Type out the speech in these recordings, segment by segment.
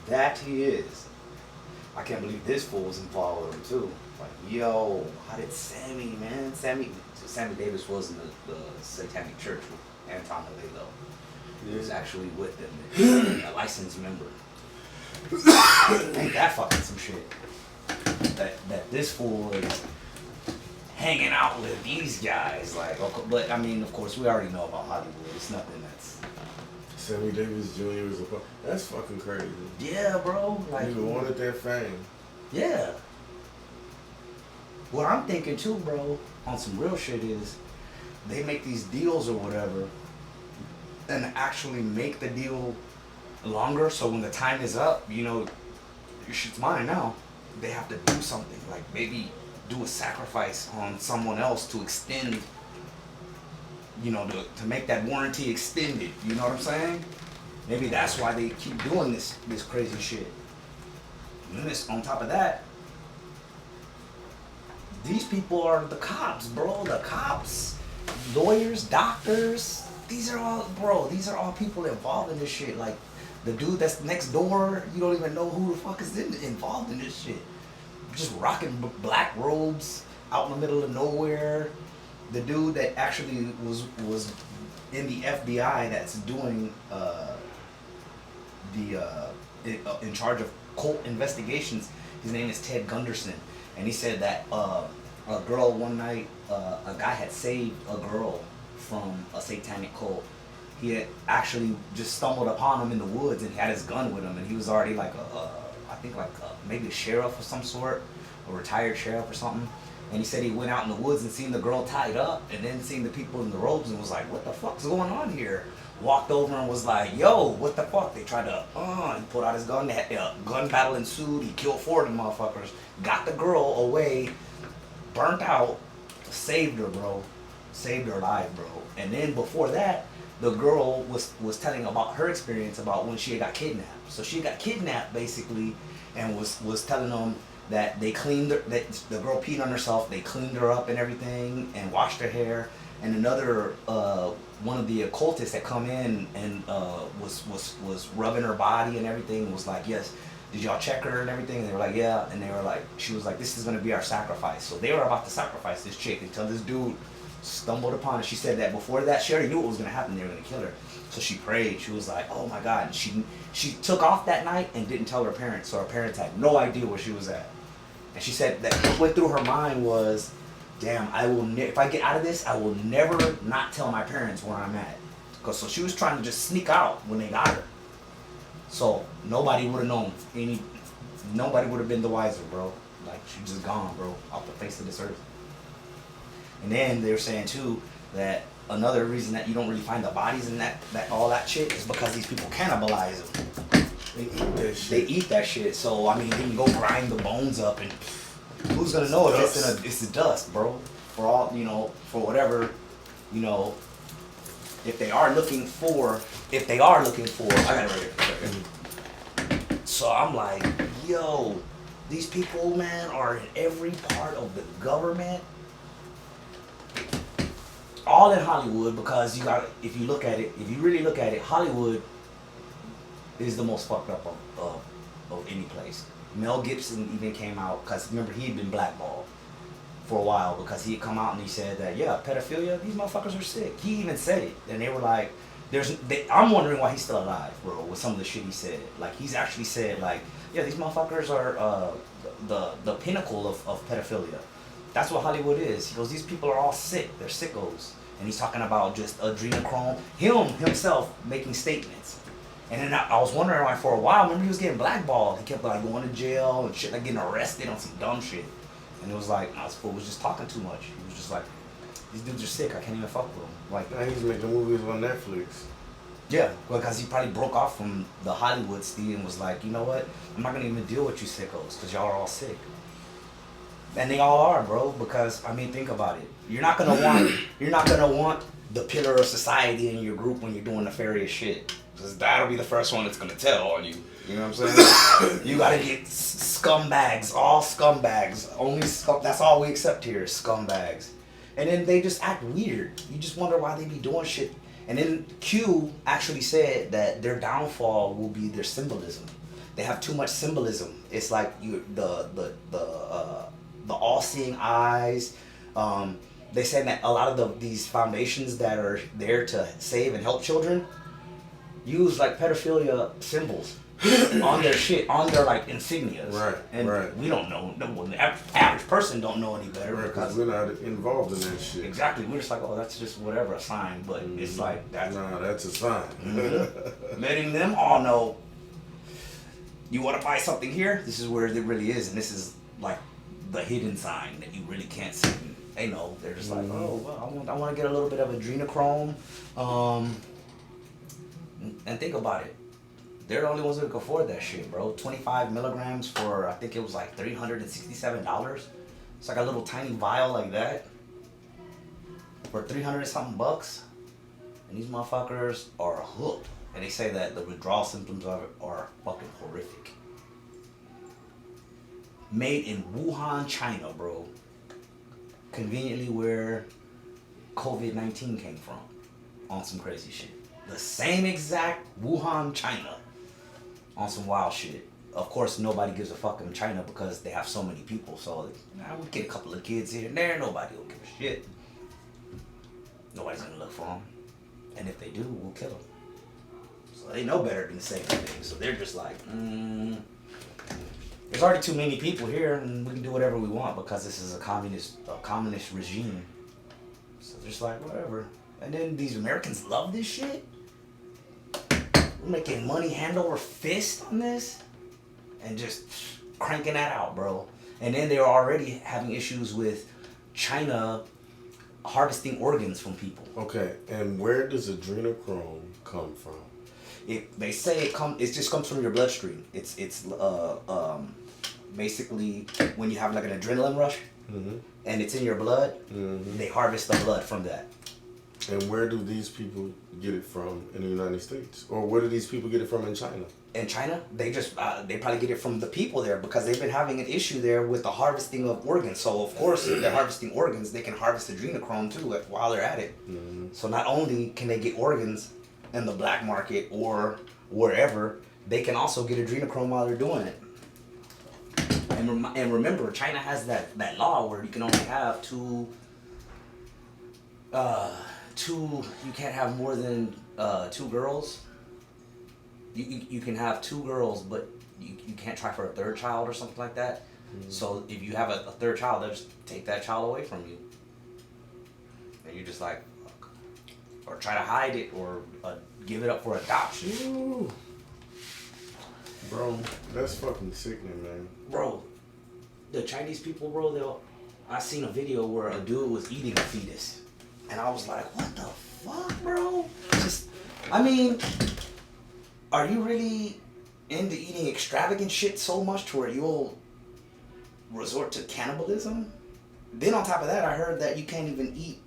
That he is. I can't believe this fool was involved with him too. Like, yo, how did Sammy, man? Sammy Davis was in the Satanic Church with Anton LaVey though. He was actually with them, a licensed member. Ain't that fucking some shit? That this fool is hanging out with these guys, like, but I mean, of course, we already know about Hollywood. It's nothing that's. Sammy Davis Jr. was that's fucking crazy. Yeah, bro. Like, you wanted that fame. Yeah. What I'm thinking too, bro, on some real shit is, they make these deals or whatever, and actually make the deal longer. So when the time is up, you know, your shit's mine now. They have to do something, like maybe do a sacrifice on someone else to extend, you know, to make that warranty extended. You know what I'm saying? Maybe that's why they keep doing this crazy shit. And then on top of that, these people are the cops, bro. The cops, lawyers, doctors. These are all people involved in this shit. Like the dude that's next door, you don't even know who the fuck is involved in this shit. Just rocking black robes out in the middle of nowhere. The dude that actually was in the FBI that's doing in charge of cult investigations. His name is Ted Gunderson, and he said that a girl one night, a guy had saved a girl from a satanic cult. He had actually just stumbled upon him in the woods, and he had his gun with him, and he was already like maybe a sheriff of some sort, a retired sheriff or something. And he said he went out in the woods and seen the girl tied up, and then seen the people in the robes and was like, what the fuck's going on here? Walked over and was like, yo, what the fuck? They tried to, he pulled out his gun, they had a gun battle ensued, he killed 4 of them motherfuckers, got the girl away, burnt out, saved her, bro. Saved her life, bro. And then before that, the girl was telling about her experience about when she got kidnapped. So she got kidnapped basically, and was telling them that they cleaned her, that the girl peed on herself, they cleaned her up and everything, and washed her hair. And another one of the occultists that come in and was rubbing her body and everything, and was like, yes, did y'all check her and everything? And they were like, yeah. And they were like, she was like, this is gonna be our sacrifice. So they were about to sacrifice this chick until this dude stumbled upon it. She said that before that, she already knew what was gonna happen. They were gonna kill her. So she prayed. She was like, oh my God. And she took off that night and didn't tell her parents. So her parents had no idea where she was at. And she said that what went through her mind was, damn, if I get out of this, I will never not tell my parents where I'm at. So she was trying to just sneak out when they got her. So nobody would have known. Nobody would have been the wiser, bro. Like, she's just gone, bro, off the face of this earth. And then they were saying too that another reason that you don't really find the bodies in that all that shit is because these people cannibalize them. They eat that shit. So I mean, they can go grind the bones up, and who's gonna know if it's the dust, bro? For all, you know, for whatever, you know. If they are looking for, I got it right here. So I'm like, yo, these people, man, are in every part of the government. All in Hollywood, because if you really look at it, Hollywood is the most fucked up of any place. Mel Gibson even came out, because remember, he had been blackballed for a while because he had come out and he said that, yeah, pedophilia, these motherfuckers are sick. He even said it, and they were like, I'm wondering why he's still alive, bro, with some of the shit he said. Like, he's actually said, like, yeah, these motherfuckers are the pinnacle of pedophilia. That's what Hollywood is. He goes, these people are all sick. They're sickos. And he's talking about just adrenochrome. Himself making statements. And then I was wondering, like, for a while, remember he was getting blackballed. He kept like going to jail and shit, like getting arrested on some dumb shit. And it was like, nah, this fool was just talking too much. He was just like, these dudes are sick. I can't even fuck with them. Like, now he's making movies on Netflix. Yeah, because he probably broke off from the Hollywood scene and was like, you know what? I'm not gonna even deal with you sickos because y'all are all sick. And they all are, bro. Because I mean, think about it. You're not gonna want the pillar of society in your group when you're doing nefarious shit. Because that'll be the first one that's gonna tell on you. You know what I'm saying? You gotta get scumbags, all scumbags. That's all we accept here is scumbags. And then they just act weird. You just wonder why they be doing shit. And then Q actually said that their downfall will be their symbolism. they have too much symbolism. It's like the all-seeing eyes. They said that a lot of these foundations that are there to save and help children use like pedophilia symbols on their shit, on their like insignias. Right, and right. we don't know. The average person don't know any better, Right, because we're not involved in that shit. exactly, we're just like, oh, that's just whatever, a sign. But it's like that's Nah, that's a sign. letting them all know, you want to buy something here, this is where it really is, and this is like the hidden sign that you really can't see. And they know, they're just like, oh well, I want to get a little bit of adrenochrome, and think about it, they're the only ones who can afford that shit, bro. 25 milligrams for, I think it was like $367. It's like a little tiny vial like that for 300 and something bucks. And these motherfuckers are hooked. And they say that the withdrawal symptoms of it are fucking horrific. Made in Wuhan, China, bro. Conveniently where COVID-19 came from. On some crazy shit. The same exact Wuhan, China. On some wild shit. Of course, nobody gives a fuck in China because they have so many people. So, I would get a couple of kids here and there. Nobody will give a shit. Nobody's gonna look for them. And if they do, we'll kill them. So they know better than to say anything. So they're just like, there's already too many people here, and we can do whatever we want because this is a communist regime. So they're just like, whatever. And then these Americans love this shit. We're making money hand over fist on this, and just cranking that out, bro. And then they're already having issues with China harvesting organs from people. Okay, and where does adrenochrome come from? They say it just comes from your bloodstream. It's basically when you have like an adrenaline rush, and it's in your blood, they harvest the blood from that. And where do these people get it from in the United States? Or where do these people get it from in China? In China, they just they probably get it from the people there because they've been having an issue there with the harvesting of organs. So of course, if they're harvesting organs, they can harvest adrenochrome too while they're at it. So not only can they get organs in the black market or wherever, they can also get adrenochrome while they're doing it. And remember, China has that law where you can only have two. You can't have more than 2 girls. You can have 2 girls, but you can't try for a 3rd child or something like that. So if you have a 3rd child, they'll just take that child away from you. And you're just like, fuck. Or try to hide it, or give it up for adoption. Ooh. Bro, that's fucking sickening, man. Bro, the Chinese people, bro, I seen a video where a dude was eating a fetus. And I was like, what the fuck, bro? I mean, are you really into eating extravagant shit so much to where you'll resort to cannibalism? Then on top of that, I heard that you can't even eat.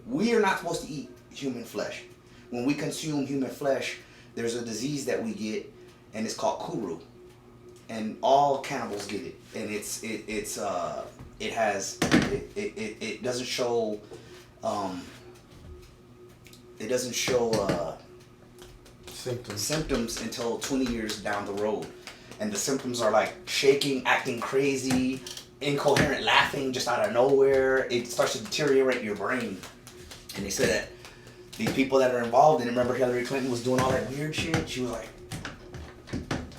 We are not supposed to eat human flesh. When we consume human flesh, there's a disease that we get, and it's called kuru. And all cannibals get it. And it doesn't show. It doesn't show symptoms until 20 years down the road. And the symptoms are like shaking, acting crazy, incoherent laughing just out of nowhere. It starts to deteriorate your brain. And they said that these people that are involved, and remember Hillary Clinton was doing all that weird shit? She was like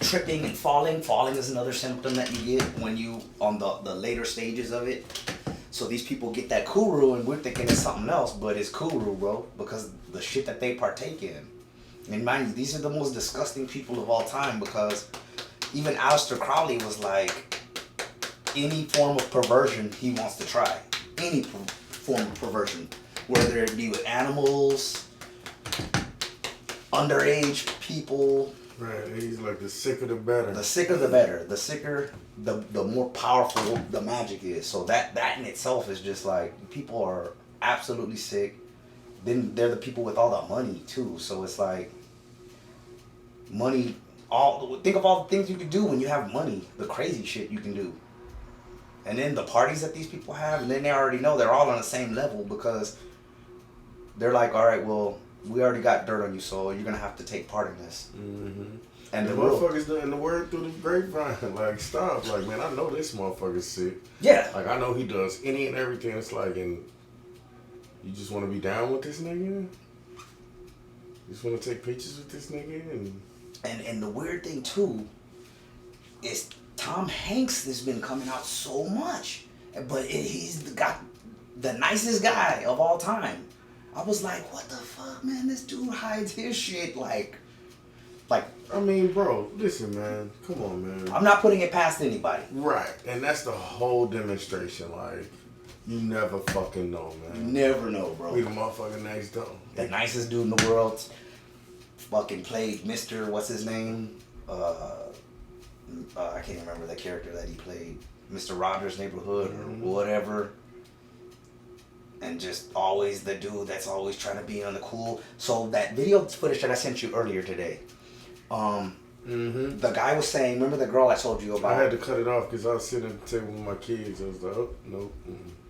tripping and falling. Falling is another symptom that you get when you on the later stages of it. So these people get that kuru, and we're thinking it's something else, but it's kuru, bro, because the shit that they partake in. And mind you, these are the most disgusting people of all time, because even Aleister Crowley was like, any form of perversion he wants to try. Any form of perversion. Whether it be with animals, underage people. Right, he's like the sicker the better. The sicker the better. The sicker, the more powerful the magic is. So that in itself is just like, people are absolutely sick. Then they're the people with all the money too. So it's like, money, think of all the things you can do when you have money. The crazy shit you can do. And then the parties that these people have, and then they already know they're all on the same level, because they're like, all right, well, we already got dirt on you, so you're gonna have to take part in this. Mm-hmm. And the motherfuckers doing the word through the grapevine. Like, stop. Like, man, I know this motherfucker's sick. Yeah. Like, I know he does any and everything. It's like, and you just want to be down with this nigga? You just want to take pictures with this nigga? And the weird thing, too, is Tom Hanks has been coming out so much. But he's got the nicest guy of all time. I was like, what the fuck, man? This dude hides his shit like. I mean, bro, listen, man. Come on, man. I'm not putting it past anybody. Right. And that's the whole demonstration. Like, you never fucking know, man. You never know, bro. We the motherfucker next door. The nicest dude in the world. Fucking played Mr. What's his name? I can't remember the character that he played. Mr. Rogers' Neighborhood or whatever. And just always the dude that's always trying to be on the cool. So that video footage that I sent you earlier today. The guy was saying, remember the girl I told you about? I had to cut it off because I was sitting at the table with my kids. I was like, oh, nope.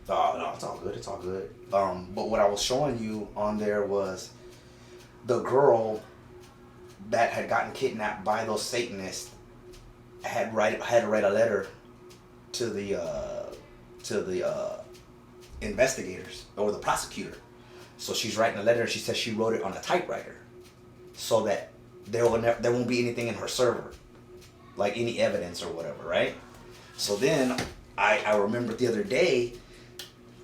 Oh, no, it's all good. It's all good. But what I was showing you on there was the girl that had gotten kidnapped by those Satanists had to write a letter to the investigators or the prosecutor. So she's writing a letter and she says she wrote it on a typewriter so that there won't be anything in her server, like any evidence or whatever, right? So then I remember the other day,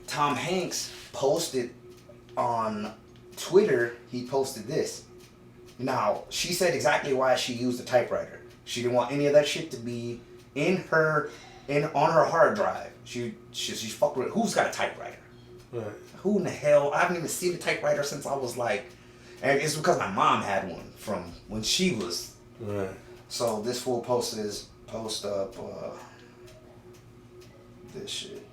Tom Hanks posted on Twitter, he posted this. Now, she said exactly why she used a typewriter. She didn't want any of that shit to be on her hard drive. She's fucked with, who's got a typewriter? Right. Who in the hell? I haven't even seen a typewriter since I was like, and it's because my mom had one from when she was. Right. So this fool post up this shit.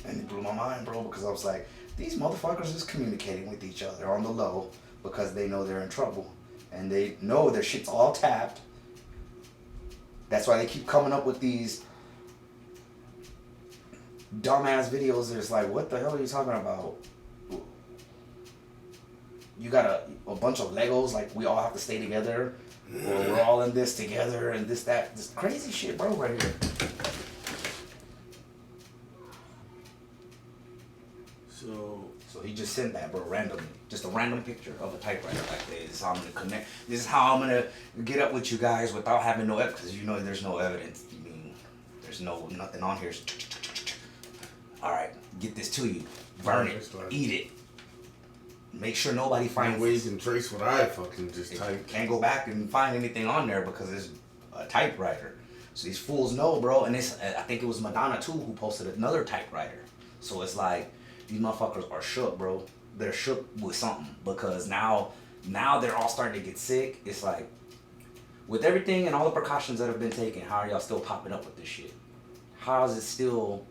And it blew my mind, bro, because I was like, these motherfuckers is communicating with each other on the low because they know they're in trouble. And they know their shit's all tapped. That's why they keep coming up with these dumbass videos. There's like, what the hell are you talking about? You got a bunch of Legos, like we all have to stay together, or we're all in this together, and this crazy shit, bro, right here. So he just sent that, bro, randomly, just a random picture of a typewriter like this. Is how I'm gonna connect. This is how I'm gonna get up with you guys without having no evidence, because you know there's no evidence. I mean, there's nothing on here. All right, get this to you, burn it, eat it. Make sure nobody finds. No way you can trace what I fucking just typed. Can't go back and find anything on there because it's a typewriter. So these fools know, bro. And I think it was Madonna too who posted another typewriter. So it's like these motherfuckers are shook, bro. They're shook with something because now they're all starting to get sick. It's like with everything and all the precautions that have been taken, how are y'all still popping up with this shit? How is it still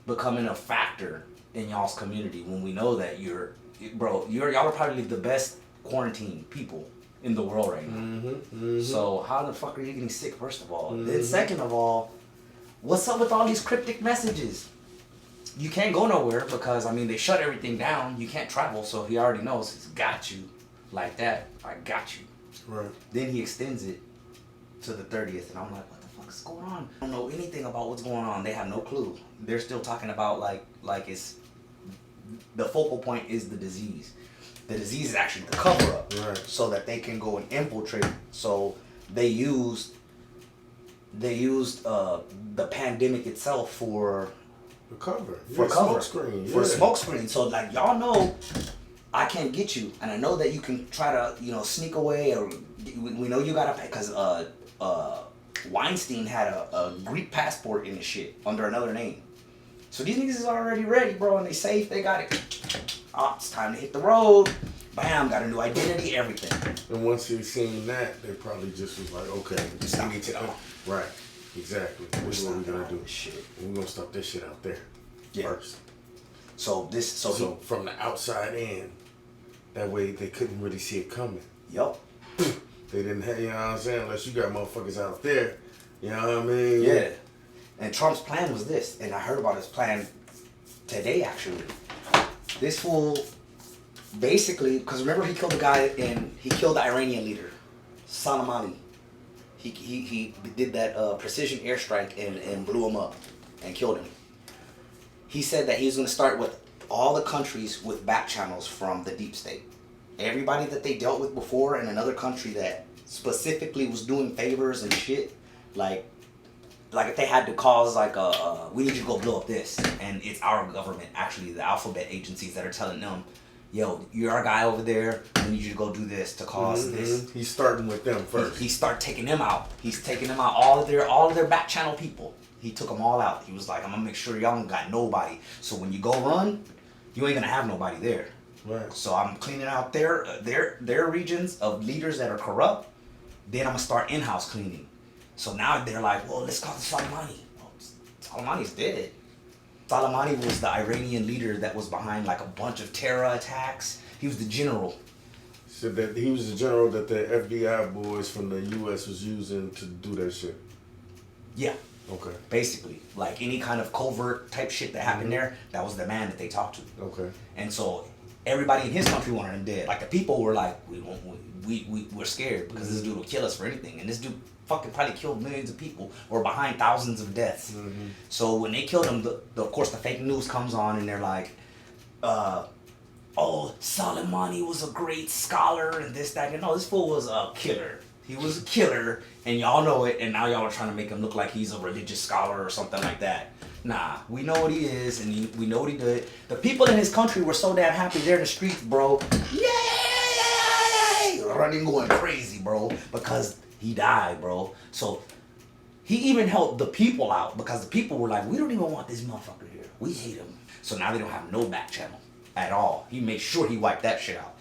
becoming a factor in y'all's community when we know that y'all are probably the best quarantined people in the world right now. So how the fuck are you getting sick, first of all? Then second of all, what's up with all these cryptic messages? You can't go nowhere because, I mean, they shut everything down. You can't travel, so he already knows he's got you like that. I got you. Right. Then he extends it to the 30th, and I'm like, what the fuck is going on? I don't know anything about what's going on. They have no clue. They're still talking about like it's the focal point is the disease. The disease is actually the cover up, right, so that they can go and infiltrate. So they used the pandemic itself for the cover. For cover. Smoke screen. For smoke screen. So like y'all know I can't get you, and I know that you can try to sneak away, or we know you gotta pay because Weinstein had a Greek passport in his shit under another name. So these niggas is already ready, bro, and they safe. They got it. Oh, it's time to hit the road. Bam, got a new identity, everything. And once he seen that, they probably just was like, okay, just need to go. Right, exactly. This is what we're gonna do. Shit. We're gonna stop this shit out there first. So from the outside in, that way they couldn't really see it coming. Yup. They didn't have, you know what I'm saying, unless you got motherfuckers out there, you know what I mean? Yeah. And Trump's plan was this, and I heard about his plan today actually. This fool Basically, because remember he killed the guy he killed the Iranian leader, Soleimani. He did that precision airstrike and blew him up and killed him. He said that he was going to start with all the countries with back channels from the deep state. Everybody that they dealt with before in another country that specifically was doing favors and shit, like if they had to cause like we need you to go blow up this, and it's our government, actually the alphabet agencies that are telling them, yo, you're our guy over there, we need you to go do this to cause this. He's starting with them first. He start taking them out. He's taking them out, all of their back channel people. He took them all out. He was like, I'm gonna make sure y'all don't got nobody. So when you go run, you ain't gonna have nobody there. Right. So I'm cleaning out their regions of leaders that are corrupt. Then I'm gonna start in-house cleaning. So now they're like, well, let's call Soleimani. Well, Soleimani's dead. Soleimani was the Iranian leader that was behind like a bunch of terror attacks. He was the general. Said that he was the general that the FBI boys from the U.S. was using to do that shit. Yeah. Okay. Basically, like any kind of covert type shit that happened there, that was the man that they talked to. Okay. And so everybody in his country wanted him dead. Like the people were like, we're scared because this dude will kill us for anything. And this dude fucking probably killed millions of people or behind thousands of deaths. So when they killed him, of course the fake news comes on and they're like, oh, Soleimani was a great scholar and this, that, and no, this fool was a killer. He was a killer, and y'all know it, and now y'all are trying to make him look like he's a religious scholar or something like that. Nah, we know what he is, and we know what he did. The people in his country were so damn happy. They're in the streets, bro. Yay! Running, going crazy, bro, because he died, bro. So he even helped the people out because the people were like, we don't even want this motherfucker here. We hate him. So now they don't have no back channel at all. He made sure he wiped that shit out.